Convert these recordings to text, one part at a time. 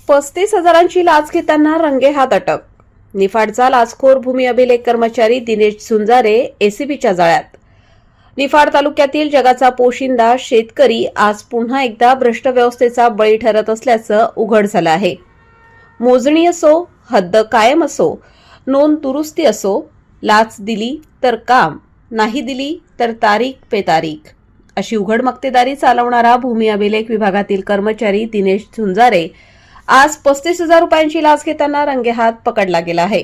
35,000ची लाच घेताना रंगेहात अटक. निफाडचा लाचखोर भूमी अभिलेख कर्मचारी दिनेश झुंजारे एसीबीच्या जाळ्यात. निफाड तालुक्यातील जगाचा पोशिंदा शेतकरी आज पुन्हा एकदा भ्रष्ट व्यवस्थेचा बळी ठरत असल्याचं उघड झालं आहे. मोजणी असो, हद्द कायम असो, नोंद दुरुस्ती असो, लाच दिली तर काम, नाही दिली तर तारीख पे तारीख अशी उघड मक्तेदारी चालवणारा भूमी अभिलेख विभागातील कर्मचारी दिनेश झुंजारे आज 35,000 रुपयांची लाच घेताना रंगेहात पकडला गेला आहे.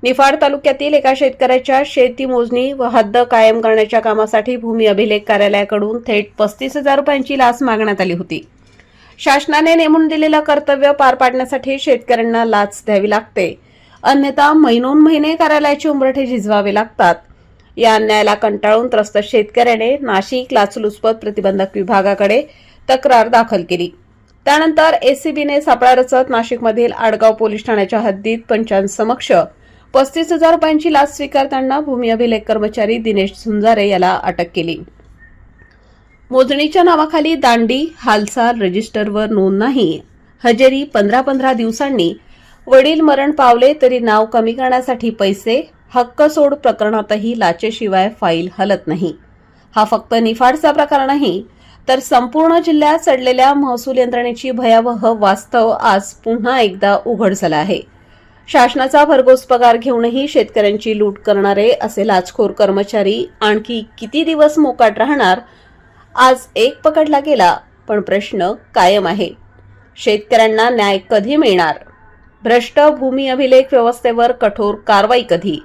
निफाड तालुक्यातील एका शेतकऱ्याच्या शेती मोजणी व हद्द कायम करण्याच्या कामासाठी भूमी अभिलेख कार्यालयाकडून थेट 35,000 रुपयांची लाच मागण्यात आली होती. शासनाने नेमून दिलेलं कर्तव्य पार पाडण्यासाठी शेतकऱ्यांना लाच द्यावी लागते, अन्यथा महिनोन्महिने कार्यालयाचे उंबरठे झिजवावे लागतात. या अन्यायाला कंटाळून त्रस्त शेतकऱ्याने नाशिक लाचलुचपत प्रतिबंधक विभागाकडे तक्रार दाखल केली. त्यानंतर एसीबीने सापळा रचत नाशिकमधील आडगाव पोलीस ठाण्याच्या हद्दीत पंचांसमक्ष 35,000 रुपयांची लाच स्वीकारताना भूमी अभिलेख कर्मचारी दिनेश झुंजारे याला अटक केली. मोजणीच्या नावाखाली दांडी, हालचाल रजिस्टरवर नोंद नाही, हजेरी 15-15 दिवसांनी, वडील मरण पावले तरी नाव कमी करण्यासाठी पैसे, हक्क सोड प्रकरणातही लाचेशिवाय फाईल हलत नाही. हा फक्त निफाडचा प्रकार नाही, तर संपूर्ण जिल्ह्यात चढलेल्या महसूल यंत्रणेची भयावह वास्तव आज पुन्हा एकदा उघड झालं आहे. शासनाचा भरघोस पगार घेऊनही शेतकऱ्यांची लूट करणारे असे लाचखोर कर्मचारी आणखी किती दिवस मोकाट राहणार? आज एक पकडला गेला, पण प्रश्न कायम आहे. शेतकऱ्यांना न्याय कधी मिळणार? भ्रष्ट भूमी अभिलेख व्यवस्थेवर कठोर कारवाई कधी?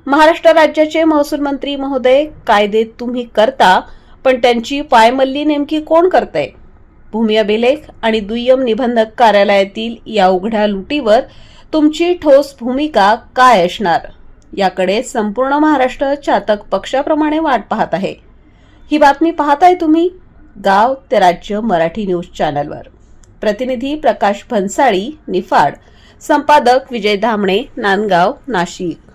महाराष्ट्र राज्याचे महसूल मंत्री महोदय, कायदे तुम्ही करता, पण त्यांची पायमल्ली नेमकी कोण करतंय? भूमी अभिलेख आणि दुय्यम निबंधक कार्यालयातील या उघड्या लुटीवर तुमची ठोस भूमिका काय असणार? याकडे संपूर्ण महाराष्ट्र चातक पक्षाप्रमाणे वाट पाहत आहे. ही बातमी पाहताय तुम्ही गाव ते राज्य मराठी न्यूज चॅनलवर. प्रतिनिधी प्रकाश भन्साळी, निफाड. संपादक विजय धामणे, नांदगाव, नाशिक.